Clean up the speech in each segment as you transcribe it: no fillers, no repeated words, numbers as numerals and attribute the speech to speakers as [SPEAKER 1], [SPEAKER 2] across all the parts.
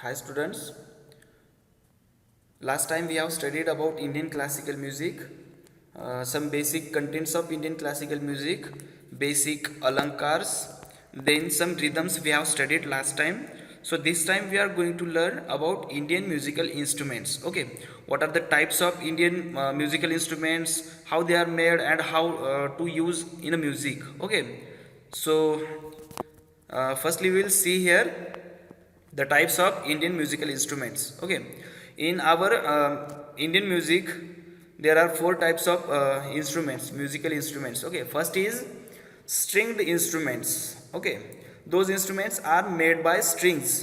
[SPEAKER 1] Hi students, last time we have studied about Indian classical music, some basic contents of Indian classical music, basic alankars, then some rhythms we have studied last time. So this time we are going to learn about Indian musical instruments. Okay, what are the types of Indian musical instruments, how they are made and how to use in a music. Okay, so firstly we will see here the types of Indian musical instruments. Okay, in our Indian music, there are four types of instruments, musical instruments. Okay, first is stringed instruments. Okay, those instruments are made by strings.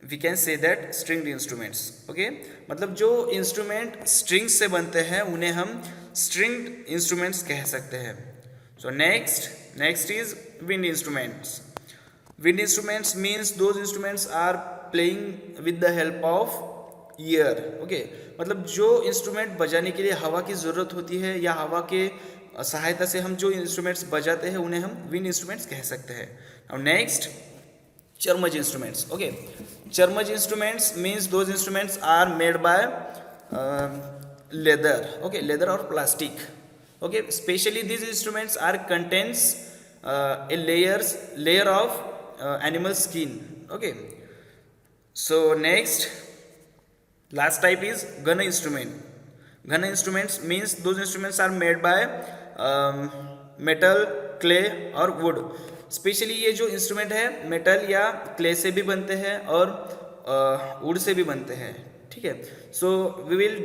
[SPEAKER 1] We can say that stringed instruments. Okay, मतलब जो instrument strings से बनते हैं उन्हें हम stringed instruments कह सकते हैं. So next is wind instruments. Wind instruments means those instruments are playing with the help of ear. Okay, मतलब जो इंस्ट्रूमेंट बजाने के लिए हवा की ज़रूरत होती है या हवा के सहायता से हम जो इंस्ट्रूमेंट्स बजाते हैं उन्हें हम विंड इंस्ट्रूमेंट्स कह सकते हैं. Now next, Charmaj instruments. Okay, Charmaj instruments means those instruments are made by leather. Okay, leather or plastic. Okay, especially these instruments are contains a layer of animal skin. Okay, so next, last type is Ghana instrument. Ghana instruments means those instruments are made by metal, clay और wood. Specially ये जो instrument है metal या clay से भी बनते हैं और वुड से भी बनते हैं. ठीक है, so we will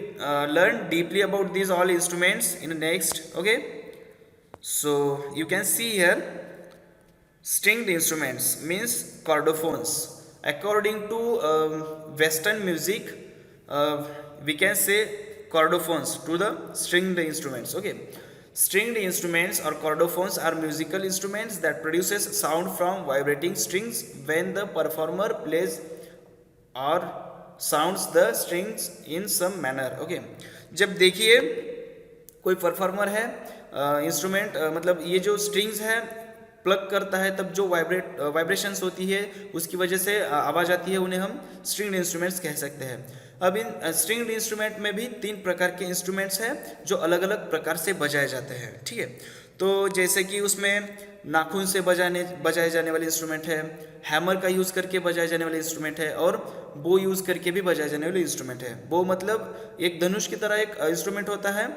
[SPEAKER 1] learn deeply about this all instruments in next. Okay, so you can see here stringed instruments means chordophones. According to western music, we can say chordophones to the stringed instruments. Okay, stringed instruments or chordophones are musical instruments that produces sound from vibrating strings when the performer plays or sounds the strings in some manner. Okay, जब देखिए कोई performer है instrument मतलब ये जो strings है plug करता है तब जो वाइब्रेशंस होती है उसकी वजह से आवाज़ आती है, उन्हें हम स्ट्रिंग्ड इंस्ट्रूमेंट्स कह सकते हैं. अब इन स्ट्रिंग्ड इंस्ट्रूमेंट में भी 3 प्रकार के इंस्ट्रूमेंट्स हैं जो अलग अलग प्रकार से बजाए जाते हैं. ठीक है, तो जैसे कि उसमें नाखून से बजाए जाने वाले इंस्ट्रूमेंट है, हैमर का यूज़ करके बजाए जाने वाले इंस्ट्रूमेंट है और बो यूज़ करके भी बजाए जाने वाले इंस्ट्रूमेंट है. बो मतलब एक धनुष की तरह एक इंस्ट्रूमेंट होता है,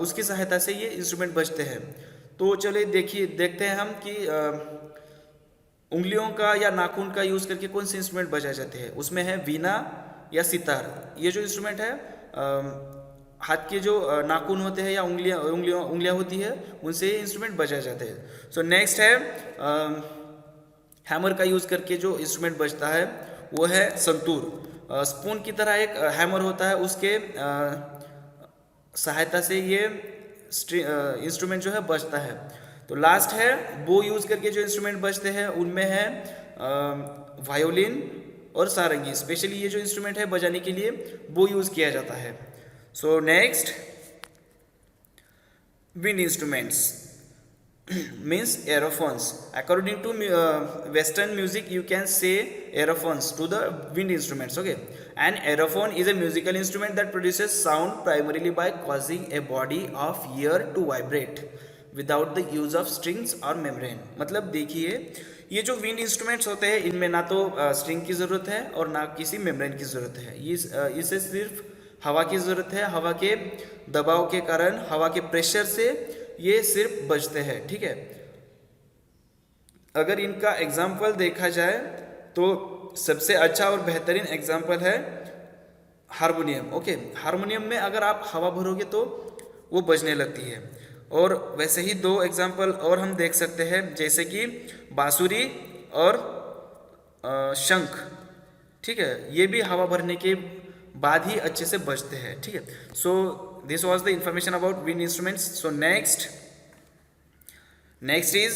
[SPEAKER 1] उसकी सहायता से ये इंस्ट्रूमेंट बजते हैं. तो चलिए देखते हैं हम कि उंगलियों का या नाखून का यूज़ करके कौन से इंस्ट्रूमेंट बजाए जाते हैं. उसमें है वीणा या सितार. ये जो इंस्ट्रूमेंट है हाथ के जो नाखून होते हैं या उंगलियां होती है उनसे ये इंस्ट्रूमेंट बजाए जाते हैं. सो नेक्स्ट है हैमर का यूज़ करके जो इंस्ट्रूमेंट बजता है वो है संतूर. स्पून की तरह एक हैमर होता है, उसके सहायता से ये इंस्ट्रूमेंट जो है बजता है. तो लास्ट है बो यूज़ करके जो इंस्ट्रूमेंट बजते हैं उनमें है वायोलिन और सारंगी. स्पेशली ये जो इंस्ट्रूमेंट है बजाने के लिए बो यूज़ किया जाता है. So next, wind instruments means aerophones. According to western music you can say aerophones to the wind instruments. Okay, an aerophone is a musical instrument that produces sound primarily by causing a body of air to vibrate without the use of strings or membrane. मतलब देखिए ये जो wind instruments होते हैं इनमें ना तो string की ज़रूरत है और ना किसी मेम्ब्रेन की ज़रूरत है. इसे सिर्फ हवा की ज़रूरत है. हवा के दबाव के कारण, हवा के प्रेशर से ये सिर्फ बजते हैं. ठीक है, अगर इनका एग्जाम्पल देखा जाए तो सबसे अच्छा और बेहतरीन एग्जाम्पल है हारमोनियम. ओके, हारमोनियम में अगर आप हवा भरोगे तो वो बजने लगती है. और वैसे ही 2 एग्जाम्पल और हम देख सकते हैं जैसे कि बांसुरी और शंख. ठीक है, ये भी हवा भरने के बाद ही अच्छे से बजते हैं. ठीक है, सो this was the information about wind instruments. So next is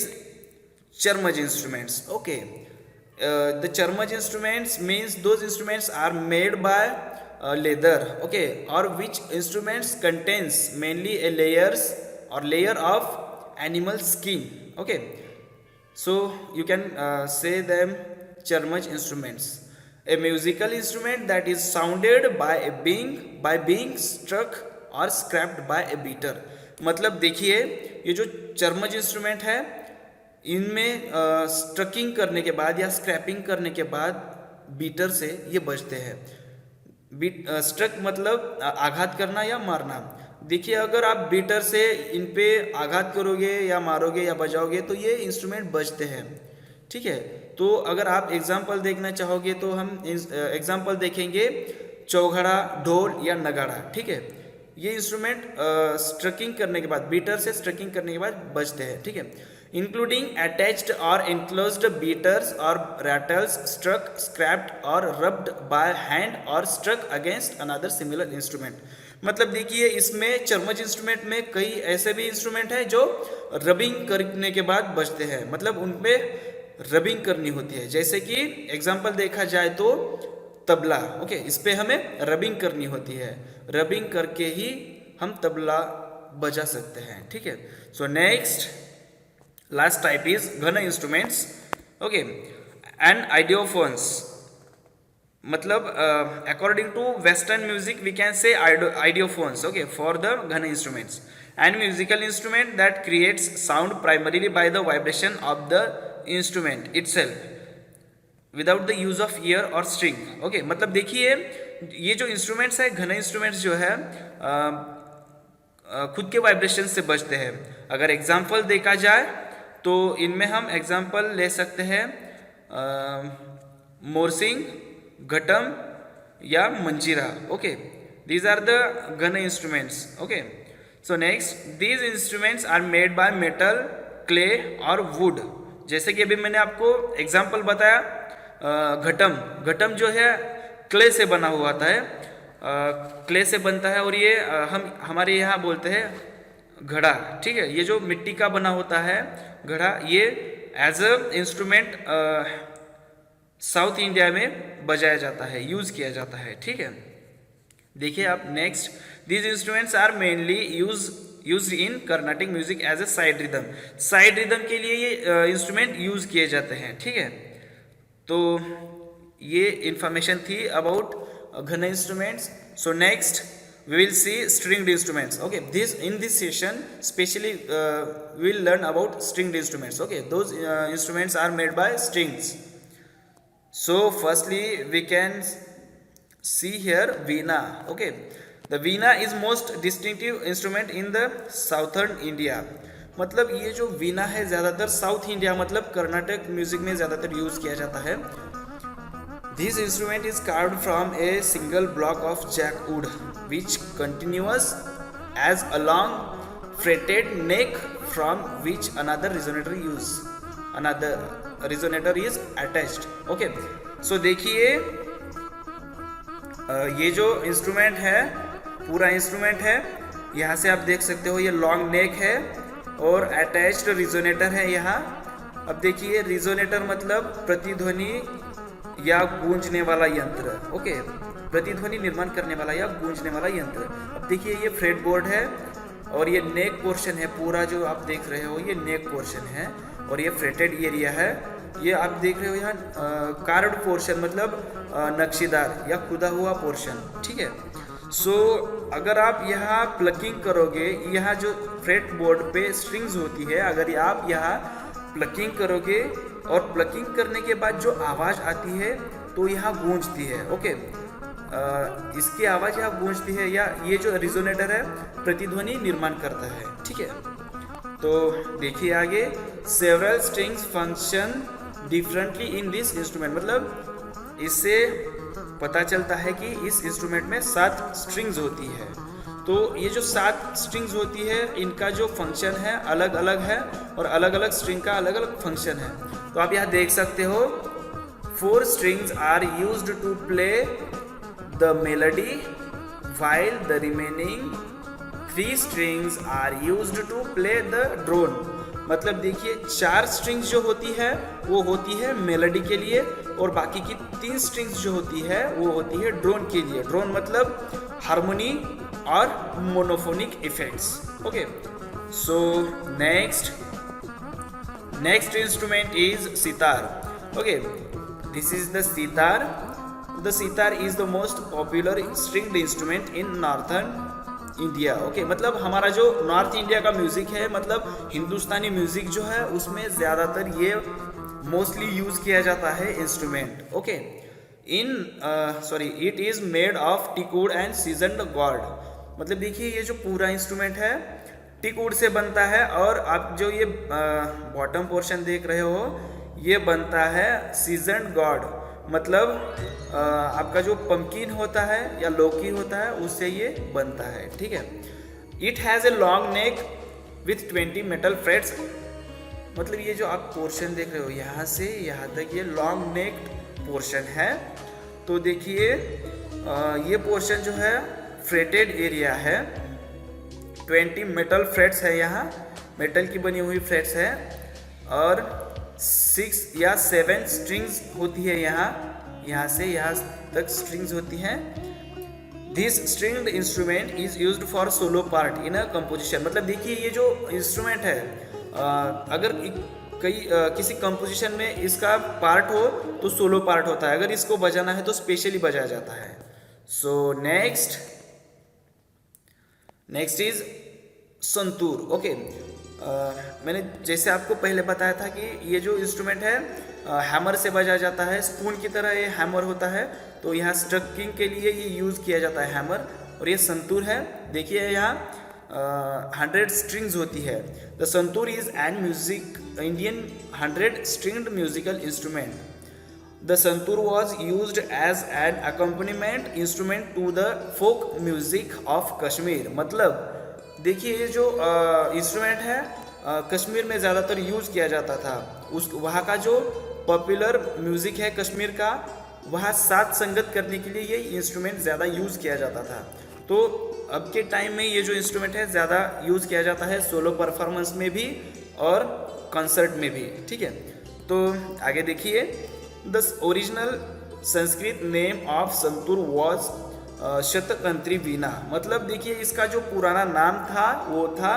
[SPEAKER 1] Charmaj instruments. Okay, the Charmaj instruments means those instruments are made by leather. Okay, or which instruments contains mainly a layer of animal skin. Okay, so you can say them Charmaj instruments. A musical instrument that is sounded by being struck और scraped by a beater. मतलब देखिए ये जो चर्मज instrument है इनमें striking करने के बाद या स्क्रैपिंग करने के बाद बीटर से ये बजते हैं। स्ट्रक मतलब आघात करना या मारना। देखिए अगर आप बीटर से इन पे आघात करोगे या मारोगे या बजाओगे तो ये इंस्ट्रूमेंट बजते हैं, ठीक है। तो अगर आप एग्जाम्पल देखना चाहोगे तो हम एग्जाम्पल देखेंगे चौघड़ा, ढोल या नगाड़ा, ठीक है। ये इंस्ट्रूमेंट स्ट्रकिंग करने के बाद, बीटर से स्ट्रकिंग करने के बाद बजते हैं, ठीक है। इंक्लूडिंग अटैच्ड और enclosed beaters or rattles struck, scrapped or rubbed by hand or struck against another similar instrument। मतलब देखिए इसमें चर्मज इंस्ट्रूमेंट में कई ऐसे भी इंस्ट्रूमेंट हैं जो रबिंग करने के बाद बजते हैं, मतलब उनमें रबिंग करनी होती है। जैसे कि एग्जाम्पल देखा जाए तो तबला, ओके, इस पे हमें रबिंग करनी होती है, रबिंग करके ही हम तबला बजा सकते हैं, ठीक है। So next last type is ghana instruments, okay, and idiophones। मतलब according to western music we can say idiophones, okay, for the ghana instruments, and musical instrument that creates sound primarily by the vibration of the instrument itself without the use of ear or string, okay। मतलब देखिए ये जो instruments है, घना instruments जो है खुद के वाइब्रेशन से बजते हैं। अगर एग्जाम्पल देखा जाए तो इनमें हम एग्जाम्पल ले सकते हैं मोरसिंग, घटम या manjira, okay. These are the ghan instruments, okay. So next, these instruments are made by metal, clay और वुड। जैसे कि अभी मैंने आपको एग्जाम्पल बताया, घटम जो है क्ले से बना हुआ आता है, क्ले से बनता है, और ये हम हमारे यहाँ बोलते हैं घड़ा, ठीक है। ये जो मिट्टी का बना होता है घड़ा, ये as a instrument South India में बजाया जाता है, यूज किया जाता है, ठीक है। देखिए आप next, these instruments are mainly used in Carnatic music as a side rhythm. Side rhythm के लिए ये इंस्ट्रूमेंट यूज किए जाते हैं, ठीक है। तो ये इंफॉर्मेशन थी अबाउट घन instruments. So next we will see stringed instruments, okay। In this session specially we will learn about stringed instruments, okay। Those instruments are made by strings। So firstly we can see here veena, okay। The veena is most distinctive instrument in the southern India। मतलब ये जो वीणा है ज़्यादातर south India मतलब Karnataka music में ज़्यादातर use किया जाता है। This instrument is carved from a single block of jackwood, which continues as a long fretted neck from which another resonator is attached, okay। So देखिए ये जो इंस्ट्रूमेंट है, पूरा इंस्ट्रूमेंट है, यहाँ से आप देख सकते हो ये लॉन्ग नेक है और अटैच्ड रिजोनेटर है यहाँ। अब देखिए रिजोनेटर मतलब प्रतिध्वनि या गूंजने वाला यंत्र, ओके, प्रतिध्वनि निर्माण करने वाला या गूंजने वाला यंत्र। अब देखिए ये फ्रेट बोर्ड है और ये नेक पोर्शन है, पूरा जो आप देख रहे हो ये नेक पोर्शन है, और ये फ्रेटेड एरिया है, ये आप देख रहे हो यहाँ कार्ड पोर्शन मतलब नक्शीदार या खुदा हुआ पोर्शन, ठीक है। सो अगर आप यहाँ प्लकिंग करोगे, यहाँ जो फ्रेट बोर्ड पे स्ट्रिंग्स होती है, अगर आप यहाँ प्लकिंग करोगे और प्लकिंग करने के बाद जो आवाज़ आती है तो यहाँ गूंजती है, ओके। इसकी आवाज़ यहाँ गूंजती है, या ये जो रिजोनेटर है प्रतिध्वनि निर्माण करता है, ठीक है। तो देखिए आगे, several strings function differently in this instrument. मतलब इससे पता चलता है कि इस इंस्ट्रूमेंट में 7 स्ट्रिंग्स होती है। तो ये जो 7 स्ट्रिंग्स होती है इनका जो फंक्शन है अलग अलग है, और अलग अलग स्ट्रिंग का अलग अलग फंक्शन है। तो आप यहाँ देख सकते हो 4 strings are used to play the melody while the remaining 3 strings are used to play the drone। मतलब देखिए 4 स्ट्रिंग्स जो होती है वो होती है मेलोडी के लिए, और बाकी की 3 स्ट्रिंग्स जो होती है वो होती है ड्रोन के लिए। ड्रोन मतलब हार्मोनी और monophonic effects, okay. So next instrument is sitar, okay। This is the sitar the sitar is the most popular stringed instrument in northern India. Okay, मतलब हमारा जो नॉर्थ इंडिया का म्यूजिक है, मतलब हिंदुस्तानी म्यूजिक जो है उसमें ज़्यादातर ये मोस्टली यूज किया जाता है instrument. Okay, it is made of teakwood and seasoned God. मतलब देखिए ये जो पूरा इंस्ट्रूमेंट है टीकवुड से बनता है, और आप जो ये बॉटम पोर्शन देख रहे हो ये बनता है सीजनड गॉड, मतलब आपका जो पंपकिन होता है या लौकी होता है उससे ये बनता है। ठीक है, it has a long neck with 20 metal frets. मतलब ये जो आप पोर्शन देख रहे हो यहाँ से यहाँ तक ये लॉन्ग नेक पोर्शन है। तो देखिए ये पोर्शन जो है फ्रेटेड एरिया है, 20 मेटल फ्रेट्स है, यहाँ मेटल की बनी हुई फ्रेट्स है, और 6 या 7 स्ट्रिंग्स होती है यहाँ से यहाँ तक स्ट्रिंग्स होती हैं। This stringed instrument is used for solo part in a composition. मतलब देखिए ये जो इंस्ट्रूमेंट है अगर किसी कंपोजिशन में इसका पार्ट हो तो सोलो पार्ट होता है, अगर इसको बजाना है तो स्पेशली बजाया जाता है। So next is santoor. Okay, मैंने जैसे आपको पहले बताया था कि ये जो इंस्ट्रूमेंट है हैमर से बजाया जाता है, स्पून की तरह ये हैमर होता है, तो यहाँ स्ट्रकिंग के लिए ये यूज़ किया जाता है हैमर। और ये संतूर है, देखिए यहाँ 100 स्ट्रिंग्स होती है। The santoor is an music Indian 100 stringed musical instrument. The santoor was used as an accompaniment instrument to the folk music of Kashmir. मतलब देखिए ये जो इंस्ट्रूमेंट है कश्मीर में ज़्यादातर यूज़ किया जाता था। उस वहाँ का जो पॉपुलर म्यूज़िक है कश्मीर का, वहाँ साथ संगत करने के लिए ये इंस्ट्रूमेंट ज़्यादा यूज़ किया जाता था। तो अब के टाइम में ये जो इंस्ट्रूमेंट है ज़्यादा यूज़ किया जाता है सोलो परफॉर्मेंस में भी और कॉन्सर्ट में भी। ठीक है, तो आगे देखिए, the original Sanskrit name of santoor was Shatatantri veena. मतलब देखिए इसका जो पुराना नाम था वो था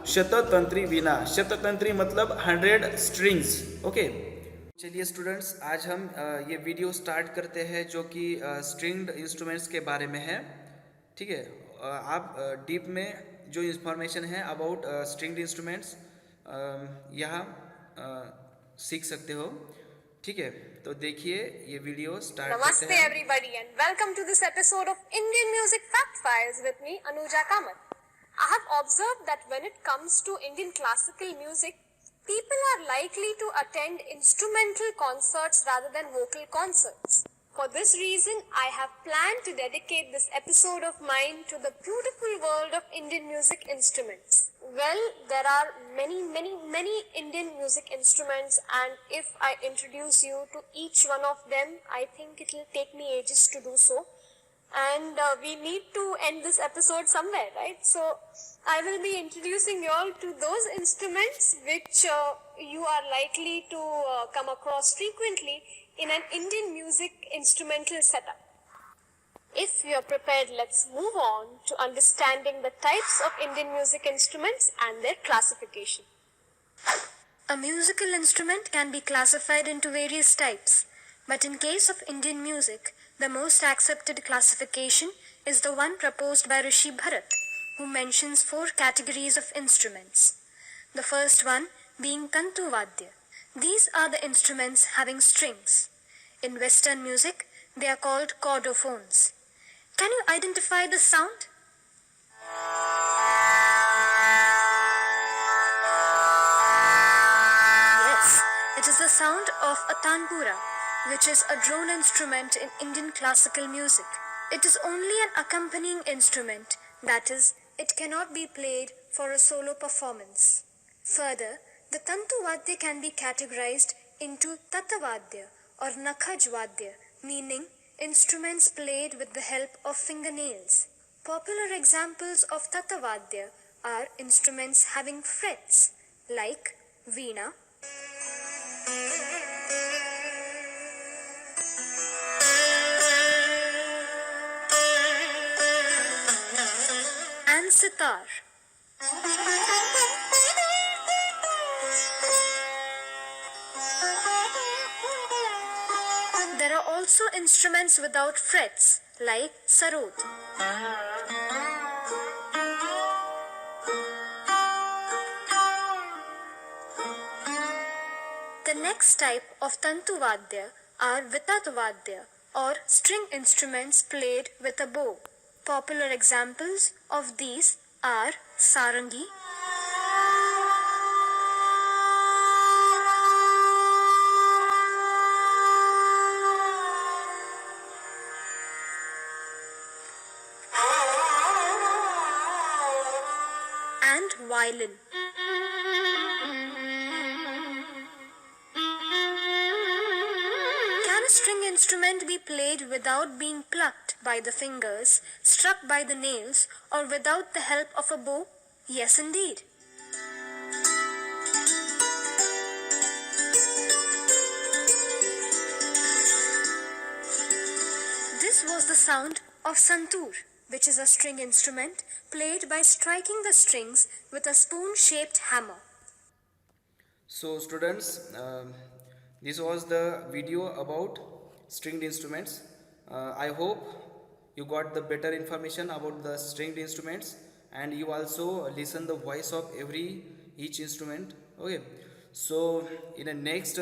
[SPEAKER 1] शततंत्री वीणा। शततंत्री मतलब 100 स्ट्रिंग्स। ओके, चलिए स्टूडेंट्स, आज हम ये वीडियो स्टार्ट करते हैं जो कि स्ट्रिंग्ड इंस्ट्रूमेंट्स के बारे में है। ठीक है, आप डीप में जो इंफॉर्मेशन है अबाउट स्ट्रिंग्ड इंस्ट्रूमेंट्स यहाँ सीख सकते हो। ठीक है, तो देखिए ये वीडियो स्टार्ट करते हैं।
[SPEAKER 2] नमस्ते everybody and welcome to this episode of Indian Music Fact Files with me Anuja Kamath. I have observed that when it comes to Indian classical music, people are likely to attend instrumental concerts rather than vocal concerts. For this reason, I have planned to dedicate this episode of mine to the beautiful world of Indian music instruments. Well, there are many Indian music instruments, and if I introduce you to each one of them, I think it will take me ages to do so. And we need to end this episode somewhere, right? So I will be introducing you all to those instruments which you are likely to come across frequently in an Indian music instrumental setup. If you are prepared, let's move on to understanding the types of Indian music instruments and their classification. A musical instrument can be classified into various types, but in case of Indian music, the most accepted classification is the one proposed by Rishi Bharat, who mentions 4 categories of instruments. The first one being Tantu Vadya. These are the instruments having strings. In Western music, they are called chordophones. Can you identify the sound? Yes, it is the sound of a tanpura, which is a drone instrument in Indian classical music. It is only an accompanying instrument, that is, it cannot be played for a solo performance. Further, the Tantu Vadya can be categorized into Tatavadya or Nakhaj Vadya, meaning instruments played with the help of fingernails. Popular examples of Tatavadya are instruments having frets like veena, and sitar. There are also instruments without frets, like sarod. The next type of Tantu Vadya are Vitat Vadya or string instruments played with a bow. Popular examples of these are Sarangi, and violin. Can a string instrument be played without being plucked by the fingers, struck by the nails, or without the help of a bow? Yes, indeed. This was the sound of santoor, which is a string instrument played by striking the strings with a spoon-shaped hammer.
[SPEAKER 1] So students, this was the video about stringed instruments. I hope you got the better information about the stringed instruments, and you also listen the voice of each instrument. Okay, so in the next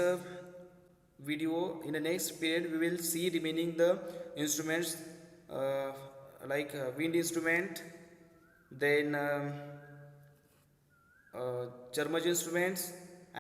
[SPEAKER 1] video, in the next period, we will see remaining the instruments, like wind instrument, then Charmaj instruments,